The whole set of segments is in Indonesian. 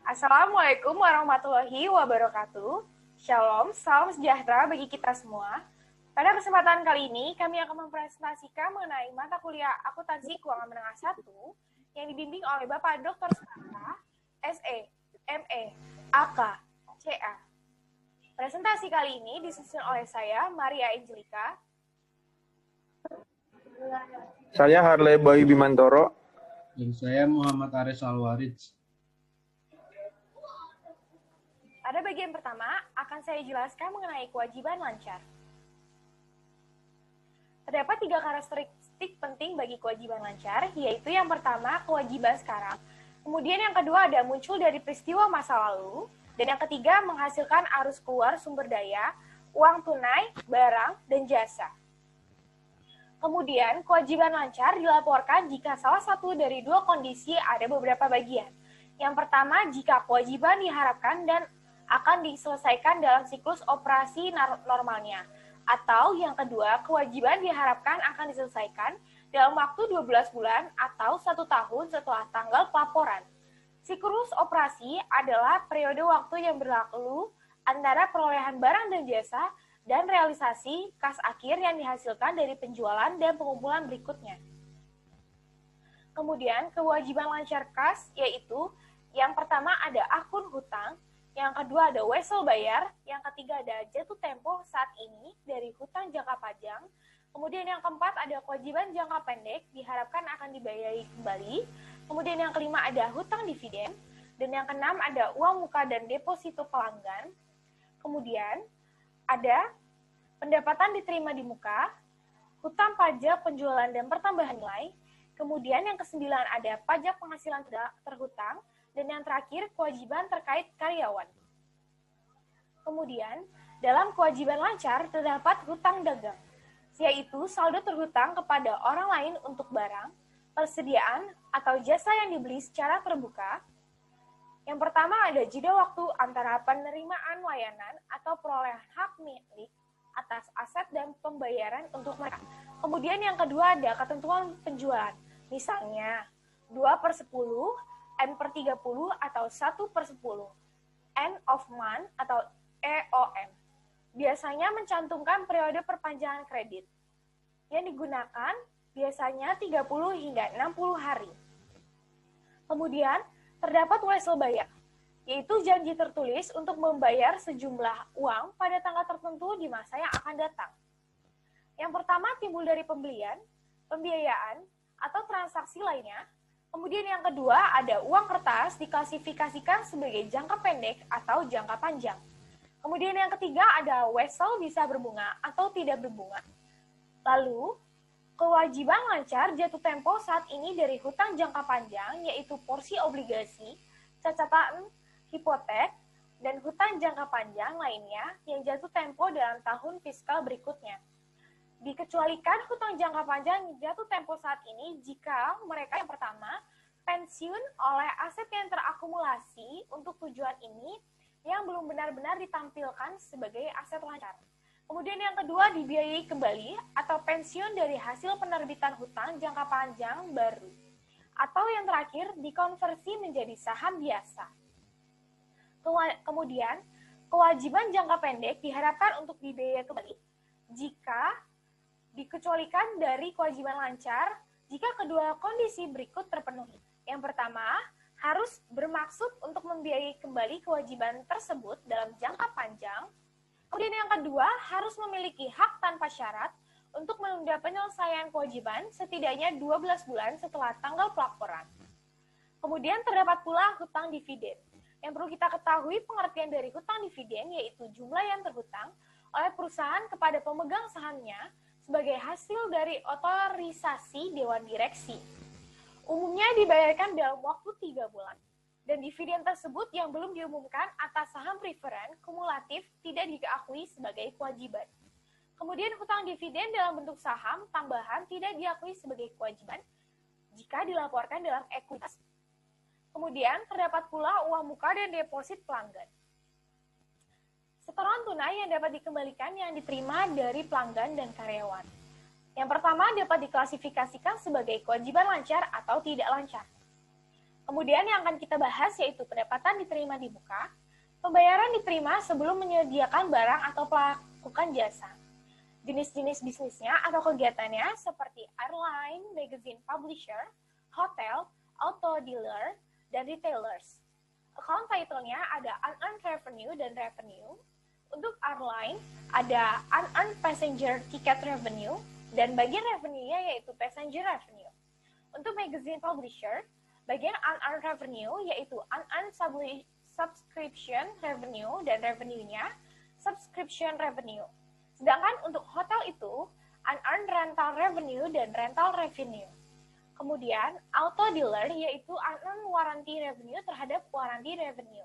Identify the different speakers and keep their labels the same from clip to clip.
Speaker 1: Assalamualaikum warahmatullahi wabarakatuh. Shalom, salam sejahtera bagi kita semua. Pada kesempatan kali ini, kami akan mempresentasikan mengenai mata kuliah Akuntansi Keuangan Menengah 1 yang dibimbing oleh Bapak Dr. Suparta, SE, ME, AK, CA. Presentasi kali ini disusun oleh saya, Maria Angelika.
Speaker 2: Saya Harley Bayu Bimantoro.
Speaker 3: Dan saya Muhammad Aris Alwarid.
Speaker 1: Pada bagian pertama, akan saya jelaskan mengenai kewajiban lancar. Terdapat 3 karakteristik penting bagi kewajiban lancar, yaitu yang pertama, kewajiban sekarang. Kemudian yang kedua ada muncul dari peristiwa masa lalu. Dan yang ketiga, menghasilkan arus keluar sumber daya, uang tunai, barang, dan jasa. Kemudian, kewajiban lancar dilaporkan jika salah satu dari 2 kondisi ada beberapa bagian. Yang pertama, jika kewajiban diharapkan dan akan diselesaikan dalam siklus operasi normalnya. Atau yang kedua, kewajiban diharapkan akan diselesaikan dalam waktu 12 bulan atau 1 tahun setelah tanggal pelaporan. Siklus operasi adalah periode waktu yang berlalu antara perolehan barang dan jasa dan realisasi kas akhir yang dihasilkan dari penjualan dan pengumpulan berikutnya. Kemudian, kewajiban lancar kas yaitu yang pertama ada akun hutang, yang kedua ada wesel bayar, yang ketiga ada jatuh tempo saat ini dari hutang jangka panjang, kemudian yang keempat ada kewajiban jangka pendek diharapkan akan dibayari kembali, kemudian yang kelima ada hutang dividen, dan yang keenam ada uang muka dan deposito pelanggan, kemudian ada pendapatan diterima di muka, hutang pajak penjualan dan pertambahan nilai, kemudian yang kesembilan ada pajak penghasilan tidak terhutang, dan yang terakhir kewajiban terkait karyawan. Kemudian, dalam kewajiban lancar terdapat hutang dagang, yaitu saldo terhutang kepada orang lain untuk barang, persediaan, atau jasa yang dibeli secara terbuka. Yang pertama ada jeda waktu antara penerimaan layanan atau perolehan hak milik atas aset dan pembayaran untuk mereka. Kemudian yang kedua ada ketentuan penjualan, misalnya 2/10, N/30, atau 1/10, end of month atau EOM. Biasanya mencantumkan periode perpanjangan kredit. Yang digunakan biasanya 30 hingga 60 hari. Kemudian terdapat wesel bayar, yaitu janji tertulis untuk membayar sejumlah uang pada tanggal tertentu di masa yang akan datang. Yang pertama timbul dari pembelian, pembiayaan, atau transaksi lainnya. Kemudian yang kedua ada uang kertas diklasifikasikan sebagai jangka pendek atau jangka panjang. Kemudian yang ketiga ada wesel bisa berbunga atau tidak berbunga. Lalu, kewajiban lancar jatuh tempo saat ini dari hutang jangka panjang yaitu porsi obligasi, cacatan hipotek, dan hutang jangka panjang lainnya yang jatuh tempo dalam tahun fiskal berikutnya. Dikecualikan hutang jangka panjang jatuh tempo saat ini jika mereka yang pertama pensiun oleh aset yang terakumulasi untuk tujuan ini yang belum benar-benar ditampilkan sebagai aset lancar. Kemudian yang kedua dibiayai kembali atau pensiun dari hasil penerbitan hutang jangka panjang baru. Atau yang terakhir dikonversi menjadi saham biasa. Kemudian, kewajiban jangka pendek diharapkan untuk dibiayai kembali jika dikecualikan dari kewajiban lancar jika kedua kondisi berikut terpenuhi. Yang pertama, harus bermaksud untuk membiayai kembali kewajiban tersebut dalam jangka panjang. Kemudian yang kedua, harus memiliki hak tanpa syarat untuk menunda penyelesaian kewajiban setidaknya 12 bulan setelah tanggal pelaporan. Kemudian terdapat pula hutang dividen. Yang perlu kita ketahui pengertian dari hutang dividen yaitu jumlah yang terhutang oleh perusahaan kepada pemegang sahamnya sebagai hasil dari otorisasi Dewan Direksi. Umumnya dibayarkan dalam waktu 3 bulan. Dan dividen tersebut yang belum diumumkan atas saham preferen kumulatif tidak diakui sebagai kewajiban. Kemudian hutang dividen dalam bentuk saham tambahan tidak diakui sebagai kewajiban jika dilaporkan dalam ekuitas. Kemudian terdapat pula uang muka dan deposit pelanggan. Setoran tunai yang dapat dikembalikan yang diterima dari pelanggan dan karyawan. Yang pertama dapat diklasifikasikan sebagai kewajiban lancar atau tidak lancar. Kemudian yang akan kita bahas yaitu pendapatan diterima di muka, pembayaran diterima sebelum menyediakan barang atau melakukan jasa. Jenis-jenis bisnisnya atau kegiatannya seperti airline, magazine publisher, hotel, auto dealer, dan retailers. Account title-nya ada unearned revenue dan revenue. Untuk airline, ada unearned passenger ticket revenue, dan bagian revenue-nya yaitu passenger revenue. Untuk magazine publisher, bagian unearned revenue yaitu unearned subscription revenue dan revenue-nya subscription revenue. Sedangkan untuk hotel itu unearned rental revenue dan rental revenue. Kemudian auto dealer yaitu unearned warranty revenue terhadap warranty revenue.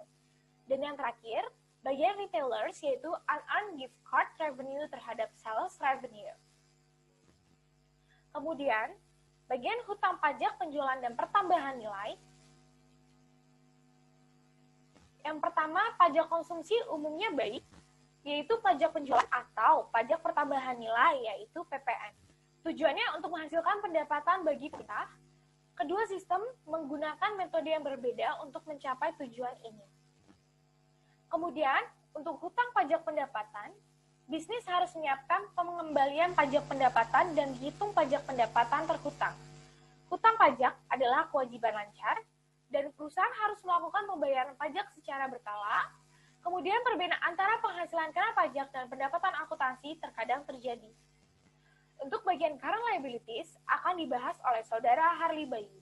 Speaker 1: Dan yang terakhir, bagian retailers yaitu unearned gift card revenue terhadap sales revenue. Kemudian, bagian hutang pajak penjualan dan pertambahan nilai. Yang pertama, pajak konsumsi umumnya baik, yaitu pajak penjualan atau pajak pertambahan nilai, yaitu PPN. Tujuannya untuk menghasilkan pendapatan bagi kita. Kedua sistem menggunakan metode yang berbeda untuk mencapai tujuan ini. Kemudian, untuk hutang pajak pendapatan, bisnis harus menyiapkan pengembalian pajak pendapatan dan hitung pajak pendapatan terhutang. Hutang pajak adalah kewajiban lancar, dan perusahaan harus melakukan pembayaran pajak secara berkala. Kemudian perbedaan antara penghasilan kena pajak dan pendapatan akuntansi terkadang terjadi. Untuk bagian current liabilities akan dibahas oleh Saudara Harley Bayu.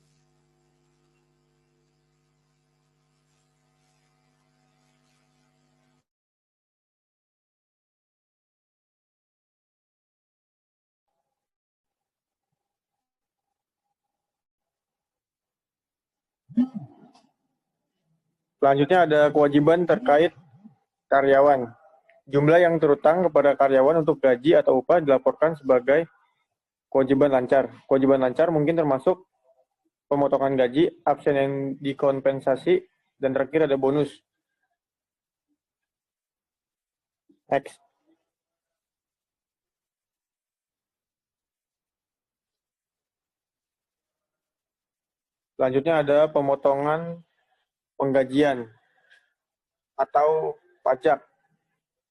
Speaker 2: Selanjutnya ada kewajiban terkait karyawan. Jumlah yang terutang kepada karyawan untuk gaji atau upah dilaporkan sebagai kewajiban lancar. Kewajiban lancar mungkin termasuk pemotongan gaji, absen yang dikompensasi, dan terakhir ada bonus. Next. Selanjutnya ada pemotongan penggajian atau pajak.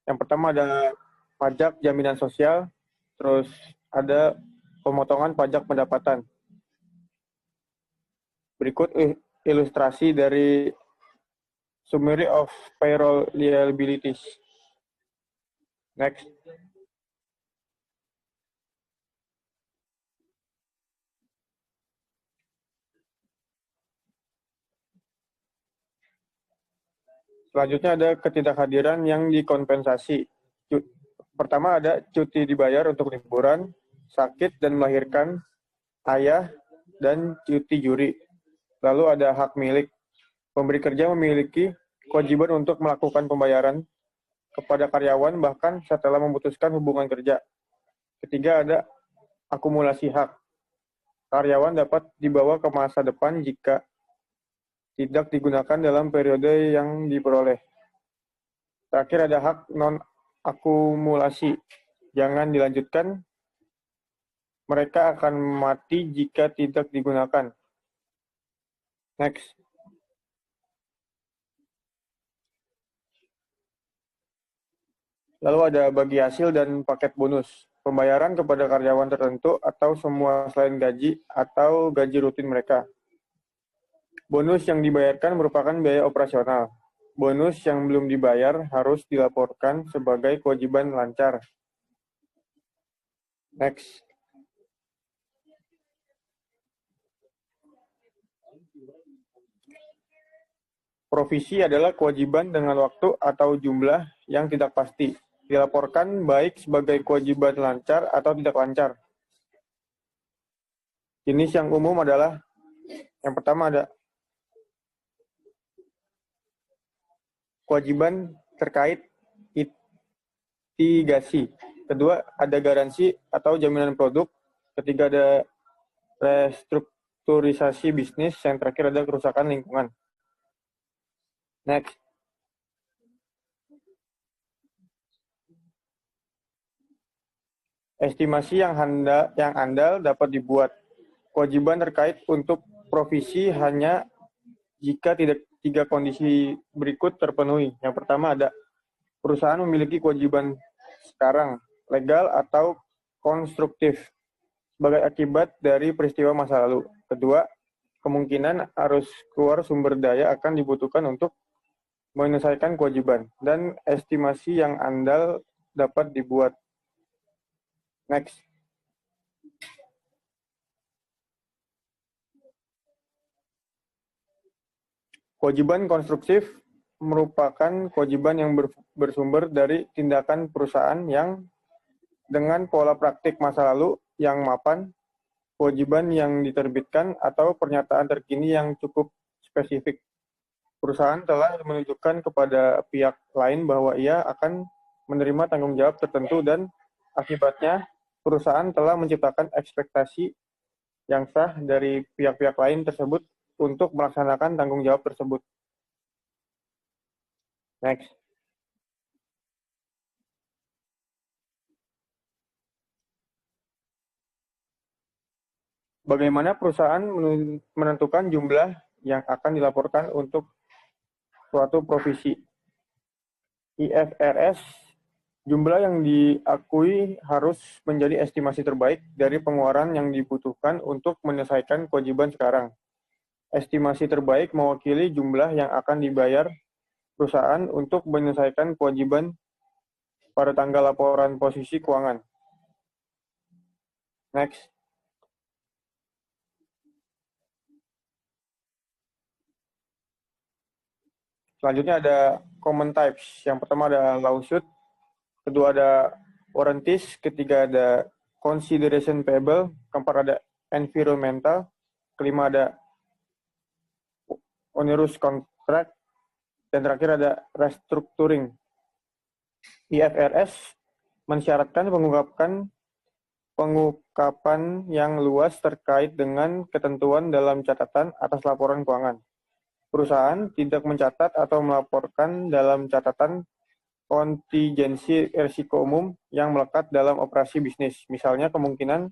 Speaker 2: Yang pertama ada pajak jaminan sosial, terus ada pemotongan pajak pendapatan. Berikut ilustrasi dari summary of payroll liabilities. Next. Selanjutnya ada ketidakhadiran yang dikompensasi. Pertama ada cuti dibayar untuk liburan, sakit dan melahirkan, ayah, dan cuti juri. Lalu ada hak milik. Pemberi kerja memiliki kewajiban untuk melakukan pembayaran kepada karyawan bahkan setelah memutuskan hubungan kerja. Ketiga ada akumulasi hak. Karyawan dapat dibawa ke masa depan jika tidak digunakan dalam periode yang diperoleh. Terakhir ada hak non-akumulasi. Jangan dilanjutkan, mereka akan mati jika tidak digunakan. Next. Lalu ada bagi hasil dan paket bonus. Pembayaran kepada karyawan tertentu atau semua selain gaji atau gaji rutin mereka. Bonus yang dibayarkan merupakan biaya operasional. Bonus yang belum dibayar harus dilaporkan sebagai kewajiban lancar. Next. Provisi adalah kewajiban dengan waktu atau jumlah yang tidak pasti. Dilaporkan baik sebagai kewajiban lancar atau tidak lancar. Jenis yang umum adalah, yang pertama ada kewajiban terkait litigasi. Kedua, ada garansi atau jaminan produk. Ketiga, ada restrukturisasi bisnis. Yang terakhir, ada kerusakan lingkungan. Next. Estimasi yang andal dapat dibuat. Kewajiban terkait untuk provisi hanya jika tidak tiga kondisi berikut terpenuhi. Yang pertama ada perusahaan memiliki kewajiban sekarang, legal atau konstruktif, sebagai akibat dari peristiwa masa lalu. Kedua, kemungkinan arus keluar sumber daya akan dibutuhkan untuk menyelesaikan kewajiban, dan estimasi yang andal dapat dibuat. Next. Kewajiban konstruktif merupakan kewajiban yang bersumber dari tindakan perusahaan yang dengan pola praktik masa lalu yang mapan, kewajiban yang diterbitkan, atau pernyataan terkini yang cukup spesifik. Perusahaan telah menunjukkan kepada pihak lain bahwa ia akan menerima tanggung jawab tertentu dan akibatnya perusahaan telah menciptakan ekspektasi yang sah dari pihak-pihak lain tersebut untuk melaksanakan tanggung jawab tersebut. Next. Bagaimana perusahaan menentukan jumlah yang akan dilaporkan untuk suatu provisi? IFRS, jumlah yang diakui harus menjadi estimasi terbaik dari pengeluaran yang dibutuhkan untuk menyelesaikan kewajiban sekarang. Estimasi terbaik mewakili jumlah yang akan dibayar perusahaan untuk menyelesaikan kewajiban pada tanggal laporan posisi keuangan. Next. Selanjutnya ada common types. Yang pertama ada lawsuit, kedua ada warranties, ketiga ada consideration payable, keempat ada environmental, kelima ada onerous contract, dan terakhir ada restructuring. IFRS mensyaratkan pengungkapan yang luas terkait dengan ketentuan dalam catatan atas laporan keuangan. Perusahaan tidak mencatat atau melaporkan dalam catatan kontingensi risiko umum yang melekat dalam operasi bisnis, misalnya kemungkinan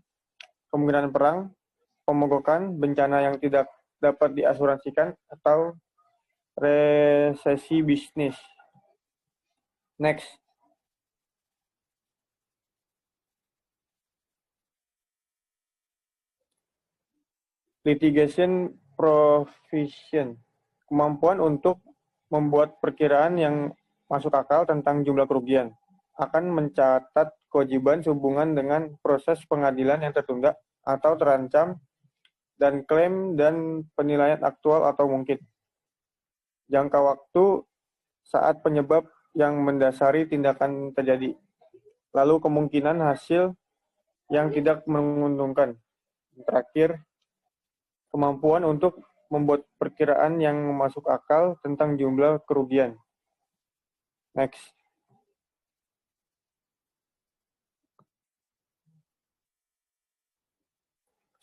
Speaker 2: perang, pemogokan, bencana yang tidak dapat diasuransikan, atau resesi bisnis. Next. Litigation provision, kemampuan untuk membuat perkiraan yang masuk akal tentang jumlah kerugian, akan mencatat kewajiban sehubungan dengan proses pengadilan yang tertunda atau terancam, dan klaim dan penilaian aktual atau mungkin. Jangka waktu saat penyebab yang mendasari tindakan terjadi, lalu kemungkinan hasil yang tidak menguntungkan. Terakhir, kemampuan untuk membuat perkiraan yang masuk akal tentang jumlah kerugian. Next.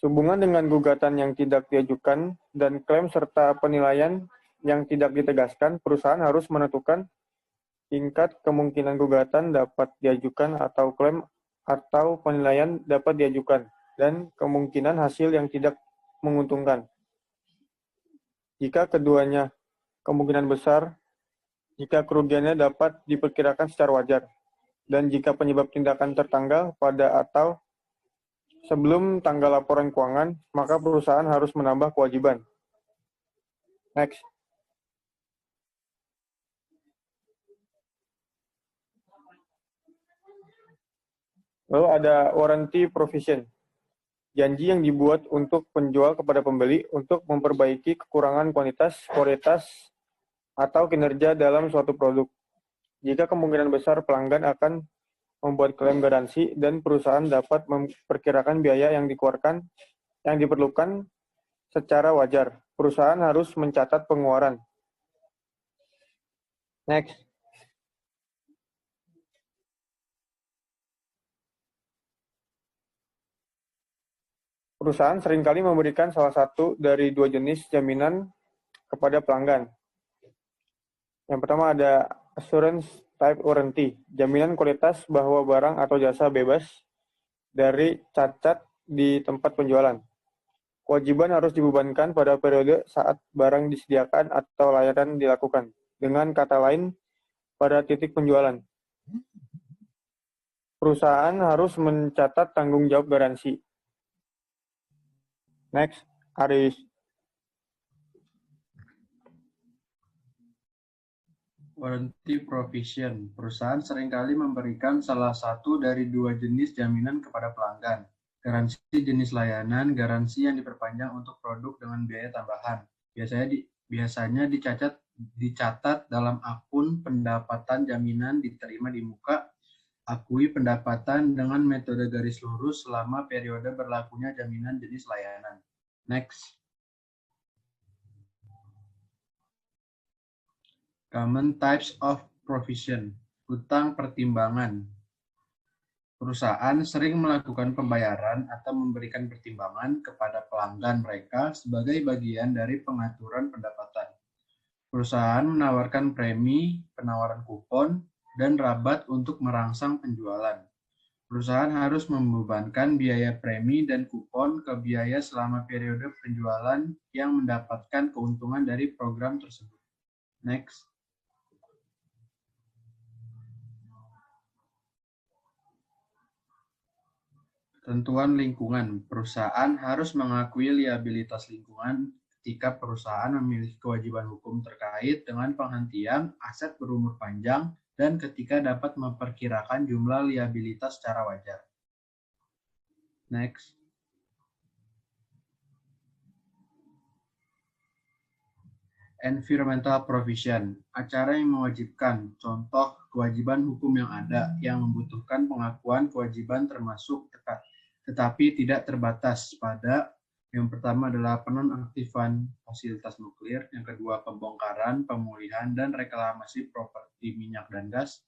Speaker 2: Sehubungan dengan gugatan yang tidak diajukan dan klaim serta penilaian yang tidak ditegaskan, perusahaan harus menentukan tingkat kemungkinan gugatan dapat diajukan atau klaim atau penilaian dapat diajukan, dan kemungkinan hasil yang tidak menguntungkan. Jika keduanya kemungkinan besar, jika kerugiannya dapat diperkirakan secara wajar, dan jika penyebab tindakan tertanggal pada atau sebelum tanggal laporan keuangan, maka perusahaan harus menambah kewajiban. Next. Lalu ada warranty provision, janji yang dibuat untuk penjual kepada pembeli untuk memperbaiki kekurangan kualitas, atau kinerja dalam suatu produk. Jika kemungkinan besar pelanggan akan membuat klaim garansi dan perusahaan dapat memperkirakan biaya yang diperlukan secara wajar, perusahaan harus mencatat pengeluaran. Next. Perusahaan seringkali memberikan salah satu dari dua jenis jaminan kepada pelanggan. Yang pertama ada assurance type warranty, jaminan kualitas bahwa barang atau jasa bebas dari cacat di tempat penjualan. Kewajiban harus dibebankan pada periode saat barang disediakan atau layanan dilakukan. Dengan kata lain, pada titik penjualan. Perusahaan harus mencatat tanggung jawab garansi. Next, Aris.
Speaker 3: Warranty provision. Perusahaan seringkali memberikan salah satu dari dua jenis jaminan kepada pelanggan. Garansi jenis layanan, garansi yang diperpanjang untuk produk dengan biaya tambahan. Biasanya dicatat dalam akun pendapatan jaminan diterima di muka. Akui pendapatan dengan metode garis lurus selama periode berlakunya jaminan jenis layanan. Next. Common types of provision. Hutang pertimbangan. Perusahaan sering melakukan pembayaran atau memberikan pertimbangan kepada pelanggan mereka sebagai bagian dari pengaturan pendapatan. Perusahaan menawarkan premi, penawaran kupon, dan rabat untuk merangsang penjualan. Perusahaan harus membebankan biaya premi dan kupon ke biaya selama periode penjualan yang mendapatkan keuntungan dari program tersebut. Next. Ketentuan lingkungan. Perusahaan harus mengakui liabilitas lingkungan ketika perusahaan memiliki kewajiban hukum terkait dengan penghentian aset berumur panjang dan ketika dapat memperkirakan jumlah liabilitas secara wajar. Next. Environmental provision. Acara yang mewajibkan. Contoh kewajiban hukum yang ada yang membutuhkan pengakuan kewajiban termasuk tetapi tidak terbatas pada yang pertama adalah penonaktifan fasilitas nuklir, yang kedua pembongkaran, pemulihan, dan reklamasi properti minyak dan gas,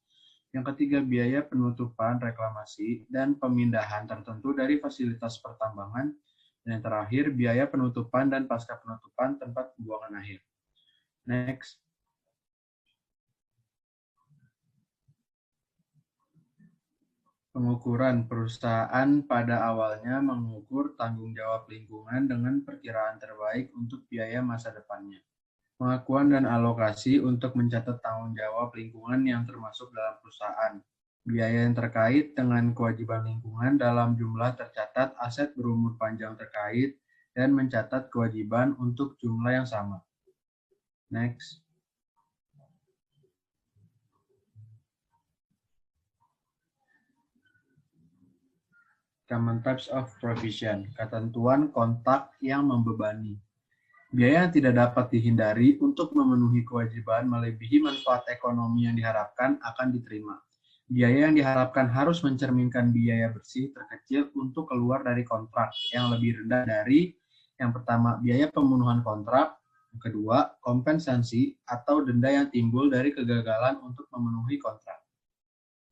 Speaker 3: yang ketiga biaya penutupan, reklamasi, dan pemindahan tertentu dari fasilitas pertambangan, dan yang terakhir biaya penutupan dan pasca penutupan tempat pembuangan akhir. Next. Pengukuran. Perusahaan pada awalnya mengukur tanggung jawab lingkungan dengan perkiraan terbaik untuk biaya masa depannya. Pengakuan dan alokasi untuk mencatat tanggung jawab lingkungan yang termasuk dalam perusahaan. Biaya yang terkait dengan kewajiban lingkungan dalam jumlah tercatat aset berumur panjang terkait dan mencatat kewajiban untuk jumlah yang sama. Next. Common types of provision. Ketentuan kontak yang membebani. Biaya yang tidak dapat dihindari untuk memenuhi kewajiban melebihi manfaat ekonomi yang diharapkan akan diterima. Biaya yang diharapkan harus mencerminkan biaya bersih terkecil untuk keluar dari kontrak yang lebih rendah dari yang pertama, biaya pemenuhan kontrak, yang kedua, kompensasi atau denda yang timbul dari kegagalan untuk memenuhi kontrak.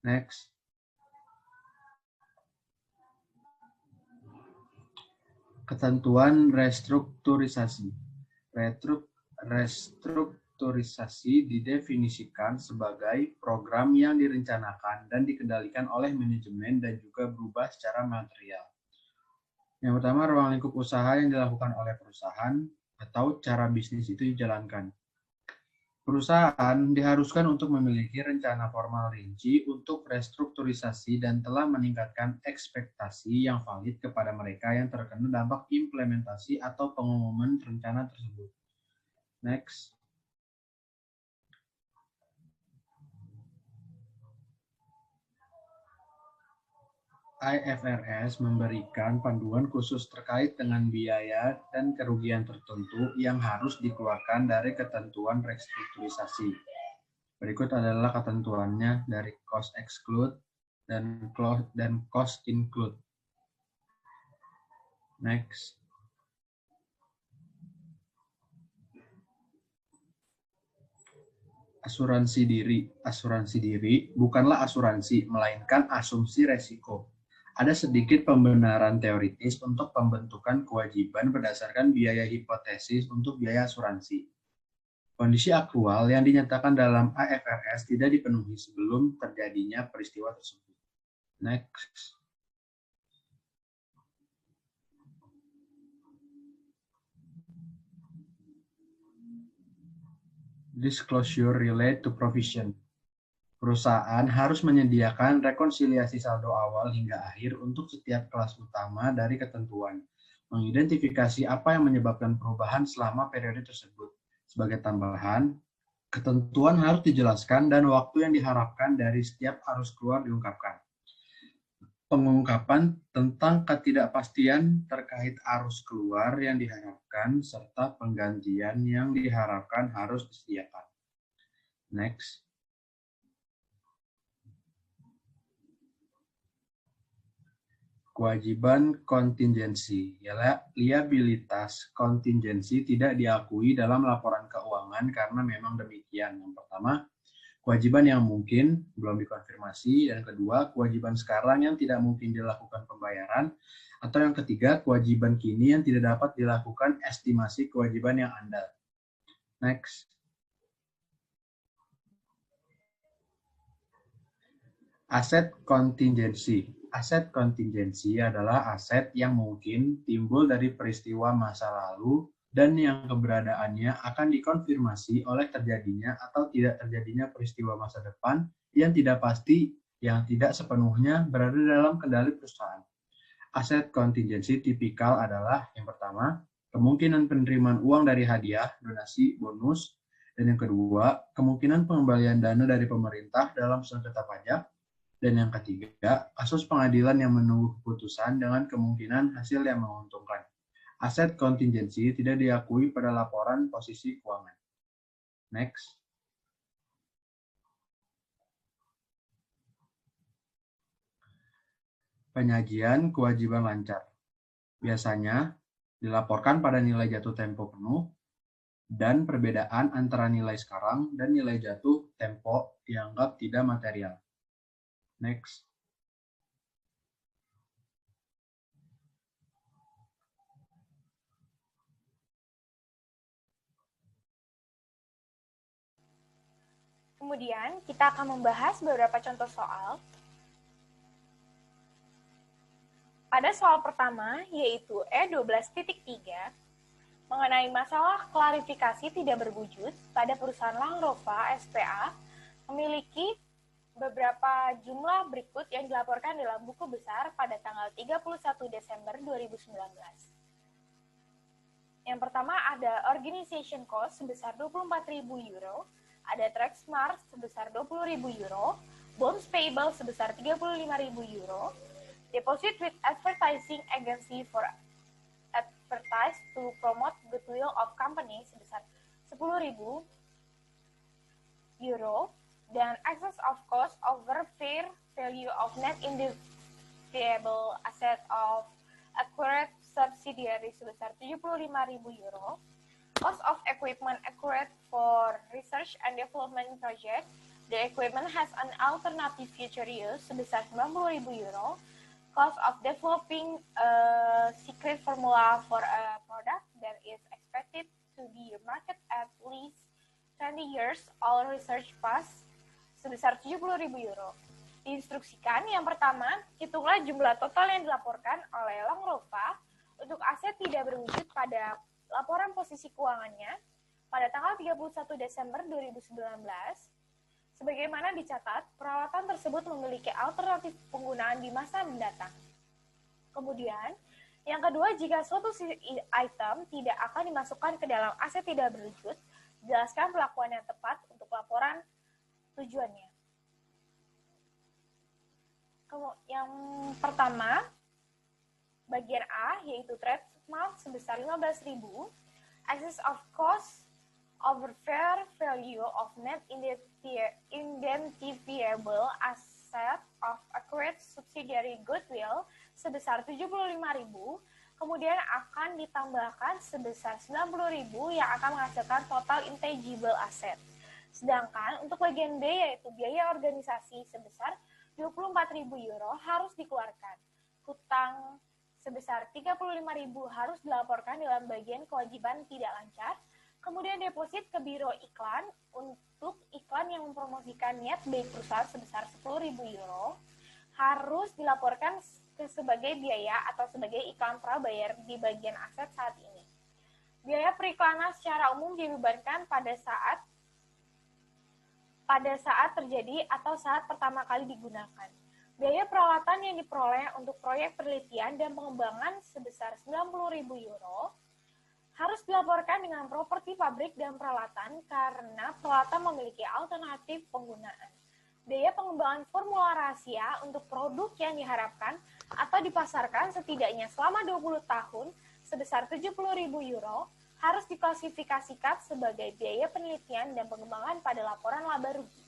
Speaker 3: Next. Ketentuan restrukturisasi. Restrukturisasi didefinisikan sebagai program yang direncanakan dan dikendalikan oleh manajemen dan juga berubah secara material. Yang pertama, ruang lingkup usaha yang dilakukan oleh perusahaan atau cara bisnis itu dijalankan. Perusahaan diharuskan untuk memiliki rencana formal rinci untuk restrukturisasi dan telah meningkatkan ekspektasi yang valid kepada mereka yang terkena dampak implementasi atau pengumuman rencana tersebut. Next. IFRS memberikan panduan khusus terkait dengan biaya dan kerugian tertentu yang harus dikeluarkan dari ketentuan restrukturisasi. Berikut adalah ketentuannya dari cost exclude dan cost include. Next. Asuransi diri. Asuransi diri bukanlah asuransi, melainkan asumsi resiko. Ada sedikit pembenaran teoritis untuk pembentukan kewajiban berdasarkan biaya hipotesis untuk biaya asuransi. Kondisi aktual yang dinyatakan dalam IFRS tidak dipenuhi sebelum terjadinya peristiwa tersebut. Next. disclosure relate to provision. Perusahaan harus menyediakan rekonsiliasi saldo awal hingga akhir untuk setiap kelas utama dari ketentuan, mengidentifikasi apa yang menyebabkan perubahan selama periode tersebut. Sebagai tambahan, ketentuan harus dijelaskan dan waktu yang diharapkan dari setiap arus keluar diungkapkan. Pengungkapan tentang ketidakpastian terkait arus keluar yang diharapkan serta penggantian yang diharapkan harus disediakan. Next. Kewajiban kontingensi. Liabilitas kontingensi tidak diakui dalam laporan keuangan karena memang demikian. Yang pertama, kewajiban yang mungkin belum dikonfirmasi. Yang kedua, kewajiban sekarang yang tidak mungkin dilakukan pembayaran. Atau yang ketiga, kewajiban kini yang tidak dapat dilakukan estimasi kewajiban yang andal. Next. Aset kontingensi. Aset kontingensi adalah aset yang mungkin timbul dari peristiwa masa lalu dan yang keberadaannya akan dikonfirmasi oleh terjadinya atau tidak terjadinya peristiwa masa depan yang tidak pasti, yang tidak sepenuhnya berada dalam kendali perusahaan. Aset kontingensi tipikal adalah yang pertama, kemungkinan penerimaan uang dari hadiah, donasi, bonus, dan yang kedua, kemungkinan pengembalian dana dari pemerintah dalam sengketa pajak. Dan yang ketiga, kasus pengadilan yang menunggu keputusan dengan kemungkinan hasil yang menguntungkan. Aset kontingensi tidak diakui pada laporan posisi keuangan. Next. Penyajian kewajiban lancar. Biasanya dilaporkan pada nilai jatuh tempo penuh dan perbedaan antara nilai sekarang dan nilai jatuh tempo dianggap tidak material. Next.
Speaker 1: Kemudian kita akan membahas beberapa contoh soal. Pada soal pertama, yaitu E12.3, mengenai masalah klarifikasi tidak berwujud pada perusahaan Langrova S.P.A. memiliki beberapa jumlah berikut yang dilaporkan dalam buku besar pada tanggal 31 Desember 2019. Yang pertama ada organization cost sebesar 24.000 euro, ada track smart sebesar 20.000 euro, bonds payable sebesar 35.000 euro, deposit with advertising agency for advertise to promote goodwill of company sebesar 10.000 euro, dan excess of cost over fair value of net indivisible asset of acquired subsidiary sebesar 75.000 euro, cost of equipment acquired for research and development project, the equipment has an alternative future use sebesar 90.000 euro, cost of developing a secret formula for a product that is expected to be marketed at least 20 years, all research pass sebesar 70.000 euro. Diinstruksikan yang pertama, hitunglah jumlah total yang dilaporkan oleh Langrova untuk aset tidak berwujud pada laporan posisi keuangannya pada tanggal 31 Desember 2019. Sebagaimana dicatat, peralatan tersebut memiliki alternatif penggunaan di masa mendatang. Kemudian, yang kedua, jika suatu item tidak akan dimasukkan ke dalam aset tidak berwujud, jelaskan pelakuan yang tepat untuk laporan tujuannya. Yang pertama, bagian A, yaitu trademark sebesar 15.000, excess of cost over fair value of net identifiable asset of acquired subsidiary goodwill sebesar 75.000, kemudian akan ditambahkan sebesar 90.000 yang akan menghasilkan total intangible asset. Sedangkan untuk bagian B, yaitu biaya organisasi sebesar 24.000 euro harus dikeluarkan. Hutang sebesar 35.000 harus dilaporkan dalam bagian kewajiban tidak lancar. Kemudian deposit ke biro iklan untuk iklan yang mempromosikan niat baik perusahaan sebesar 10.000 euro harus dilaporkan sebagai biaya atau sebagai iklan prabayar di bagian aset saat ini. Biaya periklanan secara umum dibebankan pada saat pada saat terjadi atau saat pertama kali digunakan. Biaya peralatan yang diperoleh untuk proyek penelitian dan pengembangan sebesar 90.000 euro harus dilaporkan dengan properti pabrik dan peralatan karena peralatan memiliki alternatif penggunaan. Biaya pengembangan formula rahasia untuk produk yang diharapkan atau dipasarkan setidaknya selama 20 tahun sebesar 70.000 euro harus diklasifikasikan sebagai biaya penelitian dan pengembangan pada laporan laba rugi.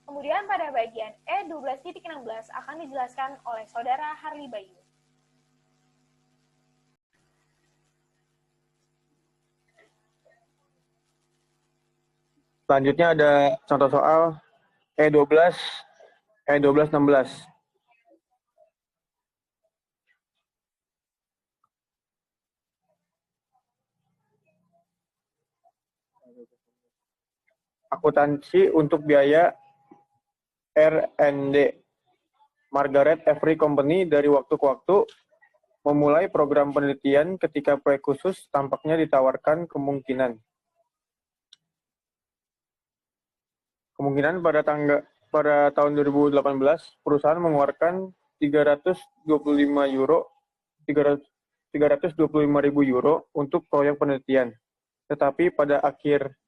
Speaker 1: Kemudian pada bagian E12.16 akan dijelaskan oleh Saudara Harli Bayu.
Speaker 2: Selanjutnya ada contoh soal E12, E12.16. Akuntansi untuk biaya R&D. Margaret Avery Company dari waktu ke waktu memulai program penelitian ketika proyek khusus tampaknya ditawarkan kemungkinan pada tahun 2018 perusahaan mengeluarkan 325.000 euro untuk proyek penelitian. Tetapi pada akhir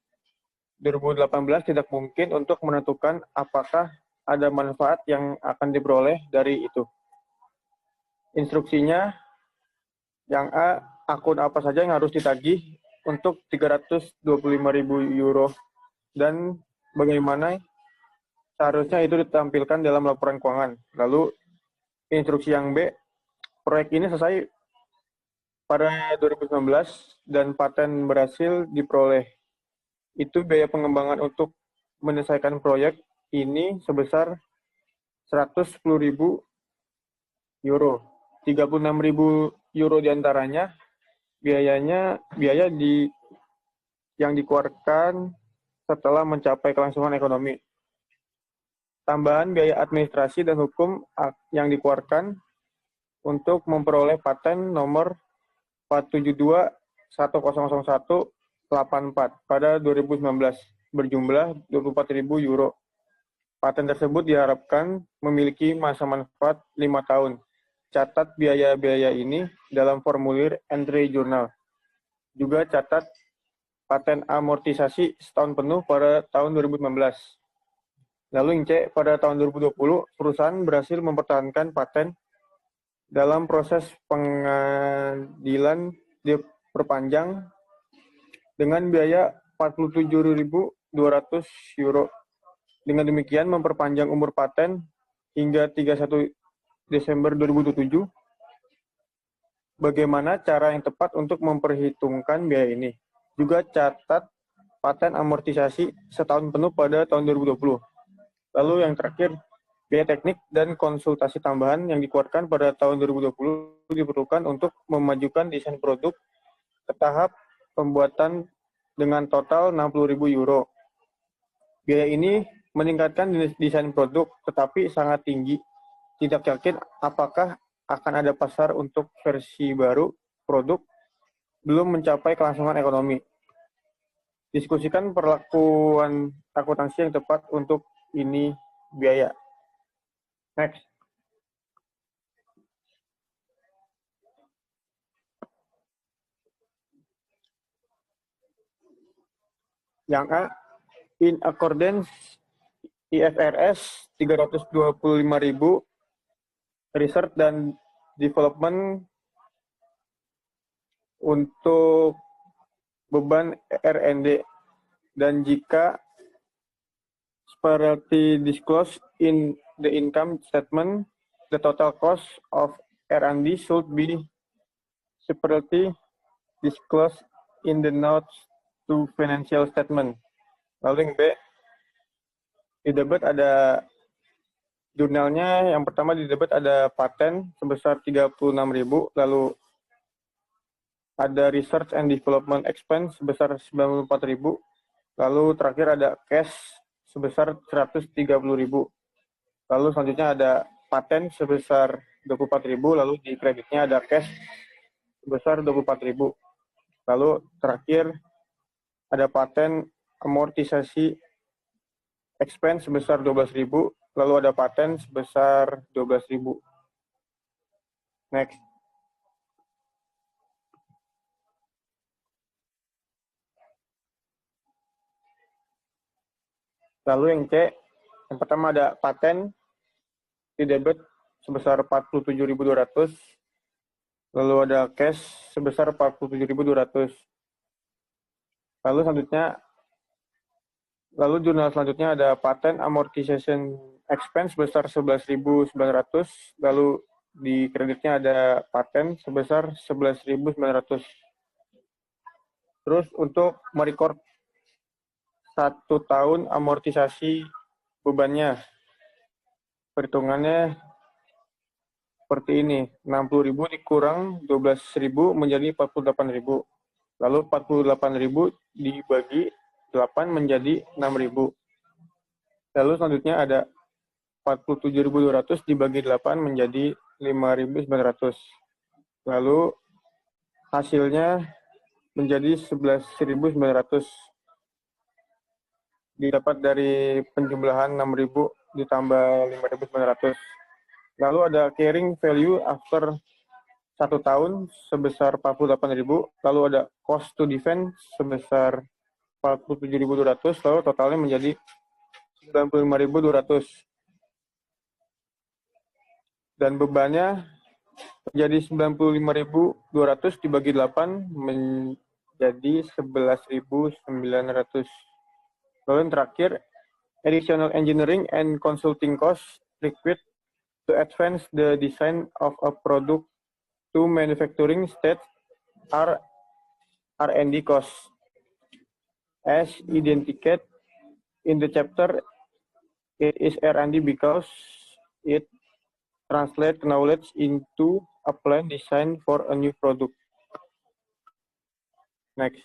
Speaker 2: 2018 tidak mungkin untuk menentukan apakah ada manfaat yang akan diperoleh dari itu. Instruksinya, yang A, akun apa saja yang harus ditagih untuk 325.000 euro dan bagaimana seharusnya itu ditampilkan dalam laporan keuangan. Lalu instruksi yang B, proyek ini selesai pada 2019 dan paten berhasil diperoleh. Itu biaya pengembangan untuk menyelesaikan proyek ini sebesar 110.000 euro. 36.000 euro diantaranya biaya yang dikeluarkan setelah mencapai kelangsungan ekonomi. Tambahan biaya administrasi dan hukum yang dikeluarkan untuk memperoleh paten nomor 472100184 pada 2019 berjumlah 24.000 euro. Paten tersebut diharapkan memiliki masa manfaat 5 tahun. Catat biaya-biaya ini dalam formulir entry jurnal. Juga catat paten amortisasi setahun penuh pada tahun 2019. Lalu yang C, pada tahun 2020, perusahaan berhasil mempertahankan paten dalam proses pengadilan diperpanjang dengan biaya 47.200 euro. Dengan demikian memperpanjang umur paten hingga 31 Desember 2027. Bagaimana cara yang tepat untuk memperhitungkan biaya ini? Juga catat paten amortisasi setahun penuh pada tahun 2020. Lalu yang terakhir, biaya teknik dan konsultasi tambahan yang dikeluarkan pada tahun 2020 diperlukan untuk memajukan desain produk ke tahap pembuatan dengan total 60.000 euro. Biaya ini meningkatkan desain produk, tetapi sangat tinggi. Tidak yakin apakah akan ada pasar untuk versi baru produk belum mencapai kelangsungan ekonomi. Diskusikan perlakuan akuntansi yang tepat untuk ini biaya. Next. Yang A, in accordance IFRS 325.000 research dan development untuk beban R&D, dan jika seperti disclosed in the income statement, the total cost of R&D should be separately disclosed in the notes to financial statement. Lalu yang B, di debit ada jurnalnya. Yang pertama di debit ada paten sebesar 36.000, lalu ada research and development expense sebesar 94.000, lalu terakhir ada cash sebesar 130.000. Lalu selanjutnya ada paten sebesar 24.000, lalu di kreditnya ada cash sebesar 24.000. Lalu terakhir ada paten amortisasi expense sebesar 12.000, lalu ada paten sebesar 12.000. Next. Lalu yang C, yang pertama ada paten di debit sebesar 47.200, lalu ada cash sebesar 47.200. Lalu jurnal selanjutnya ada paten amortization expense sebesar 11.900, lalu di kreditnya ada paten sebesar 11.900. Terus untuk merecord 1 tahun amortisasi bebannya, perhitungannya seperti ini, 60.000 dikurang 12.000 menjadi 48.000. Lalu 48.000 dibagi 8 menjadi 6.000. Lalu selanjutnya ada 47.200 dibagi 8 menjadi 5.900. Lalu hasilnya menjadi 11.900. Didapat dari penjumlahan 6.000 ditambah 5.900. Lalu ada carrying value after 1 tahun sebesar 48.000, lalu ada cost to defend sebesar 47.200, lalu totalnya menjadi 95.200. Dan bebannya menjadi 95.200 dibagi 8 menjadi 11.900. Lalu yang terakhir, additional engineering and consulting costs required to advance the design of a product to manufacturing stage are R&D costs. As identified in the chapter, it is R&D because it translates knowledge into a plan design for a new product. Next.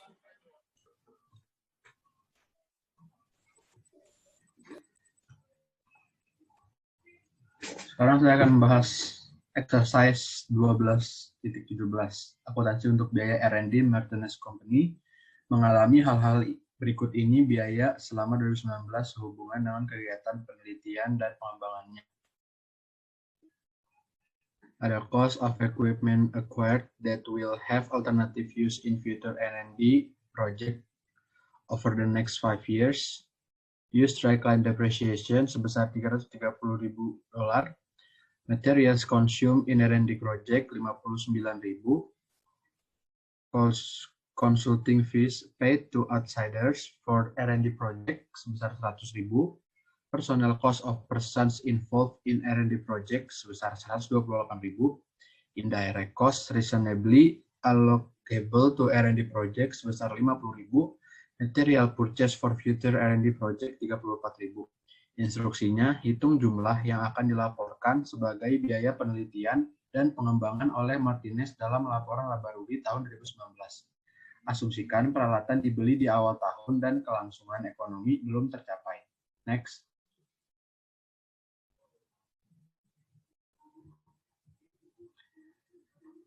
Speaker 3: Sekarang saya akan membahas exercise 12.17. Akuntansi untuk biaya R&D Maintenance Company mengalami hal-hal berikut ini biaya selama 2019 sehubungan dengan kegiatan penelitian dan pengembangannya. Ada cost of equipment acquired that will have alternative use in future R&D project over the next 5 years. Use straight-line depreciation sebesar $330.000. Materials consumed in R&D project 59.000. Consulting fees paid to outsiders for R&D project sebesar 100.000. Personnel cost of persons involved in R&D project sebesar 128.000. Indirect cost reasonably allocable to R&D project sebesar 50.000. Material purchase for future R&D project 34.000. Instruksinya, hitung jumlah yang akan dilaporkan sebagai biaya penelitian dan pengembangan oleh Martinez dalam laporan laba rugi tahun 2019. Asumsikan peralatan dibeli di awal tahun dan kelangsungan ekonomi belum tercapai. Next.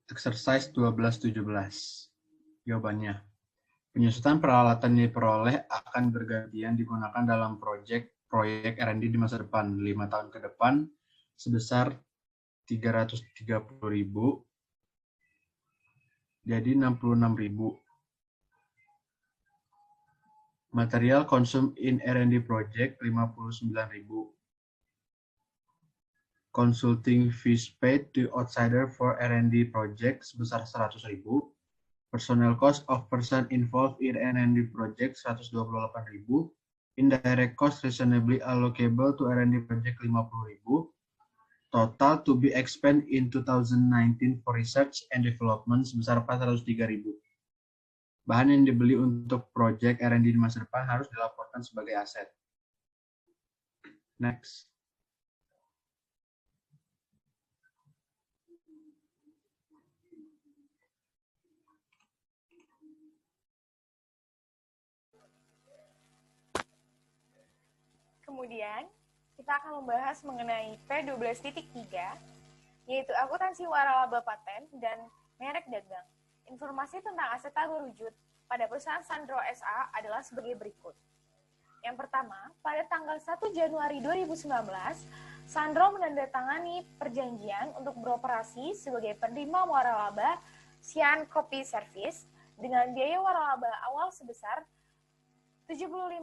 Speaker 3: Exercise 12.17. Jawabannya. Penyusutan peralatan yang diperoleh akan bergantian digunakan dalam proyek R&D di masa depan, 5 tahun ke depan, sebesar 330.000, jadi 66.000. Material consumed in R&D project 59.000. Consulting fees paid to outsider for R&D project sebesar 100.000. Personnel cost of person involved in R&D project 128.000. Indirect cost reasonably allocable to R&D project 50.000. Total to be expended in 2019 for research and development sebesar 403.000. Bahan yang dibeli untuk proyek R&D di masa depan harus dilaporkan sebagai aset. Next.
Speaker 1: Kemudian, kita akan membahas mengenai P12.3, yaitu akuntansi waralaba paten dan merek dagang. Informasi tentang aset tak berwujud pada perusahaan Sandro SA adalah sebagai berikut. Yang pertama, pada tanggal 1 Januari 2019, Sandro menandatangani perjanjian untuk beroperasi sebagai penerima waralaba Sian Copy Service dengan biaya waralaba awal sebesar 75.000.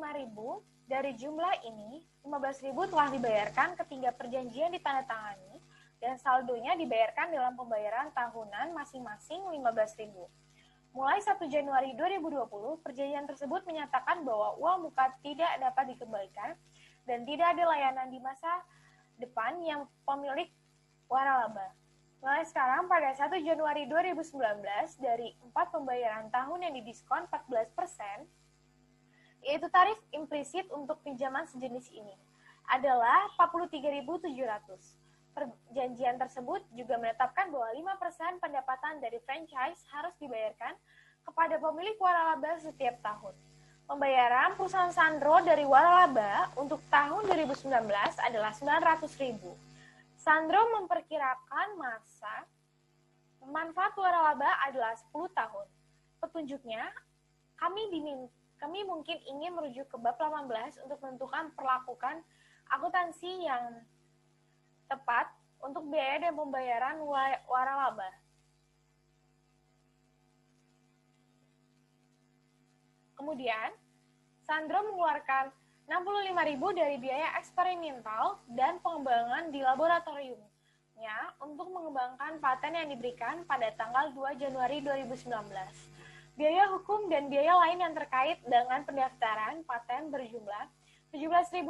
Speaker 1: Dari jumlah ini, 15.000 telah dibayarkan ketika perjanjian ditandatangani dan saldonya dibayarkan dalam pembayaran tahunan masing-masing 15.000. Mulai 1 Januari 2020, perjanjian tersebut menyatakan bahwa uang muka tidak dapat dikembalikan dan tidak ada layanan di masa depan yang pemilik waralaba. Mulai sekarang, pada 1 Januari 2019, dari 4 pembayaran tahun yang didiskon 14%, yaitu tarif implisit untuk pinjaman sejenis ini, adalah 43.700. Perjanjian tersebut juga menetapkan bahwa 5% pendapatan dari franchise harus dibayarkan kepada pemilik waralaba setiap tahun. Pembayaran perusahaan Sandro dari waralaba untuk tahun 2019 adalah 900.000. Sandro memperkirakan masa manfaat waralaba adalah 10 tahun. Petunjuknya, kami mungkin ingin merujuk ke bab 18 untuk menentukan perlakukan akuntansi yang tepat untuk biaya dan pembayaran waralaba. Kemudian, Sandro mengeluarkan 65.000 dari biaya eksperimental dan pengembangan di laboratoriumnya untuk mengembangkan paten yang diberikan pada tanggal 2 Januari 2019. Biaya hukum dan biaya lain yang terkait dengan pendaftaran paten berjumlah 17.600.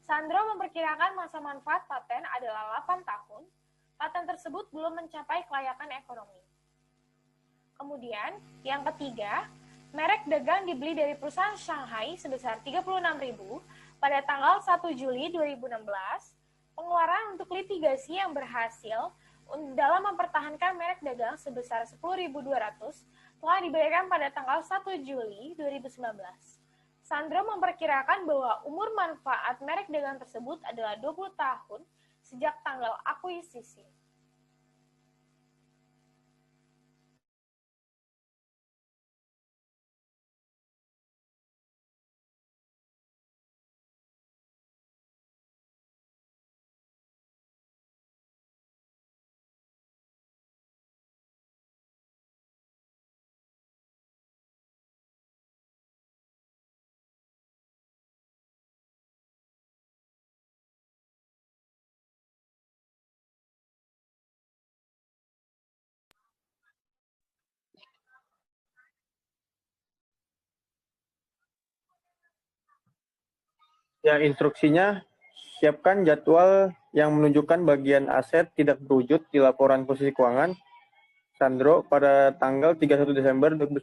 Speaker 1: Sandro memperkirakan masa manfaat paten adalah 8 tahun. Paten tersebut belum mencapai kelayakan ekonomi. Kemudian, yang ketiga, merek dagang dibeli dari perusahaan Shanghai sebesar 36.000 pada tanggal 1 Juli 2016. Pengeluaran untuk litigasi yang berhasil dalam mempertahankan merek dagang sebesar 10.200 telah dibayarkan pada tanggal 1 Juli 2019. Sandro memperkirakan bahwa umur manfaat merek dagang tersebut adalah 20 tahun sejak tanggal akuisisi.
Speaker 2: Ya, instruksinya, siapkan jadwal yang menunjukkan bagian aset tidak berwujud di laporan posisi keuangan Sandro pada tanggal 31 Desember 2019.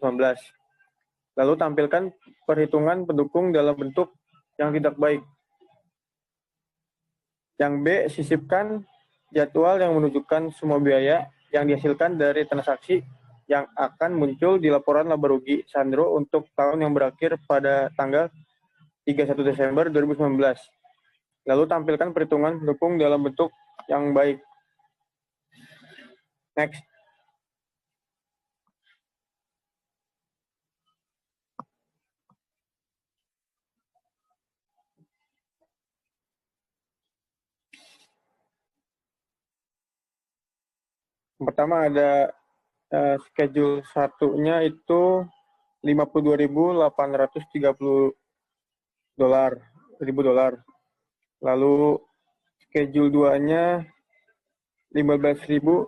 Speaker 2: Lalu tampilkan perhitungan pendukung dalam bentuk yang tidak baik. Yang B, sisipkan jadwal yang menunjukkan semua biaya yang dihasilkan dari transaksi yang akan muncul di laporan laba rugi Sandro untuk tahun yang berakhir pada tanggal 31 Desember 2019. Lalu tampilkan perhitungan pendukung dalam bentuk yang baik. Next. Pertama ada schedule satunya itu 52.830 dolar. Lalu schedule 2-nya 15.400.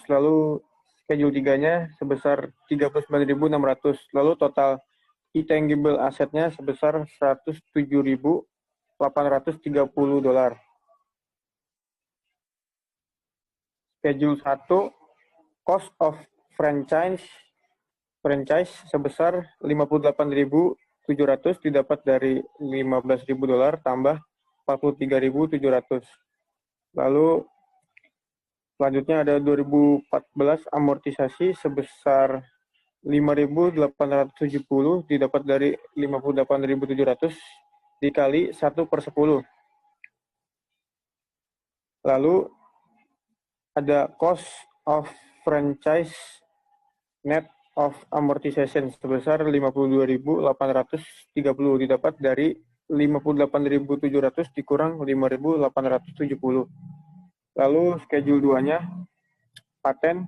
Speaker 2: Lalu schedule 3-nya sebesar 39.600. Lalu total intangible asetnya sebesar 107.830 dolar. Schedule 1, cost of franchise sebesar 58.700 didapat dari 15.000 dolar tambah 43.700. Lalu selanjutnya ada 2014 amortisasi sebesar 5.870 didapat dari 58.700 dikali 1/10. Lalu ada cost of franchise net of amortization sebesar 52.830 didapat dari 58.700 dikurang 5.870. Lalu schedule 2-nya patent,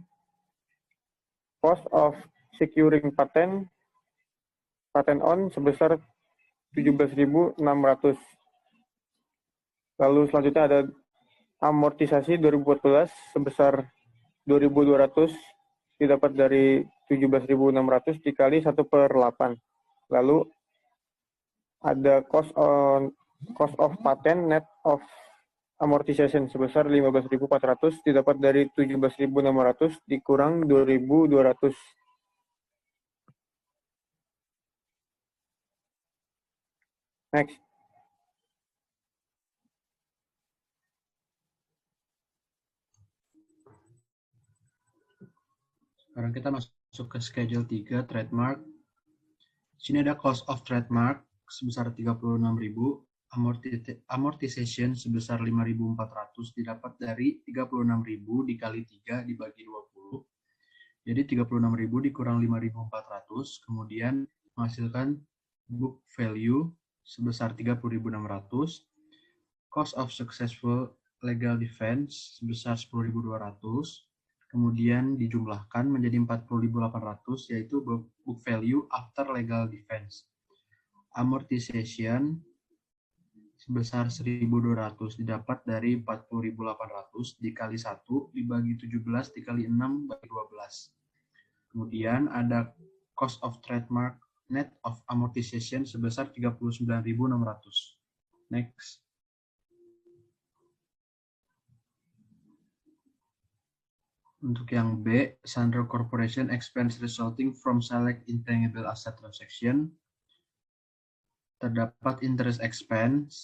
Speaker 2: cost of securing patent on sebesar 17.600. Lalu selanjutnya ada amortisasi 2014 sebesar 2.200 didapat dari 17.600 dikali 1/8. Lalu ada cost of patent net of amortization sebesar 15.400 didapat dari 17.600 dikurang 2.200. Next.
Speaker 3: Sekarang kita masuk ke schedule 3, trademark. Di sini ada cost of trademark sebesar 36.000, amortization sebesar 5.400 didapat dari 36.000 dikali 3 dibagi 20. Jadi 36.000 dikurang 5.400, kemudian menghasilkan book value sebesar 30.600, cost of successful legal defense sebesar 10.200, kemudian dijumlahkan menjadi 40.800, yaitu book value after legal defense. Amortization sebesar 1.200 didapat dari 40.800 dikali 1 dibagi 17 dikali 6 bagi 12. Kemudian ada cost of trademark net of amortization sebesar 39.600. Next. Untuk yang B, Sandro Corporation expense resulting from select intangible asset transaction. Terdapat interest expense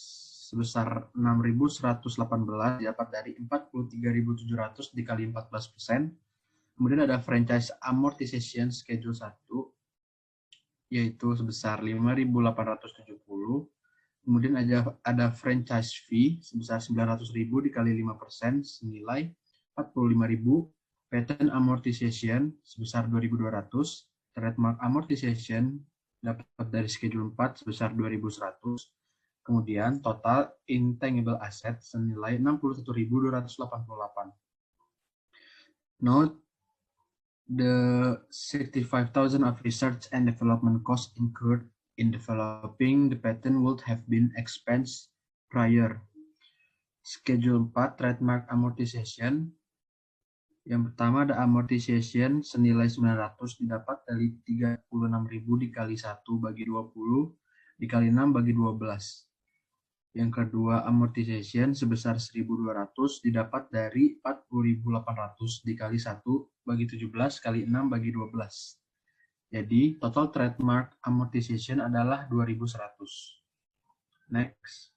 Speaker 3: sebesar 6.118 dapat dari 43.700 dikali 14%. Kemudian ada franchise amortization schedule 1 yaitu sebesar 5.870. Kemudian ada franchise fee sebesar 900.000 dikali 5% senilai 45.000. Patent amortization sebesar 2.200, trademark amortization dapat dari schedule 4 sebesar 2.100, kemudian total intangible asset senilai 61.288. Note, the 65,000 of research and development costs incurred in developing the patent would have been expensed prior. Schedule 4, trademark amortization. Yang pertama ada amortization senilai 900 didapat dari 36.000 dikali 1 bagi 20 dikali 6 bagi 12. Yang kedua amortization sebesar 1.200 didapat dari 40.800 dikali 1 bagi 17 kali 6 bagi 12. Jadi total trademark amortization adalah 2.100. Next.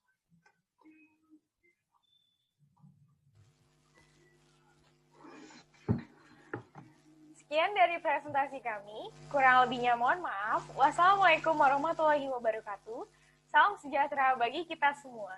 Speaker 1: Sekian dari presentasi kami. Kurang lebihnya mohon maaf. Wassalamualaikum warahmatullahi wabarakatuh. Salam sejahtera bagi kita semua.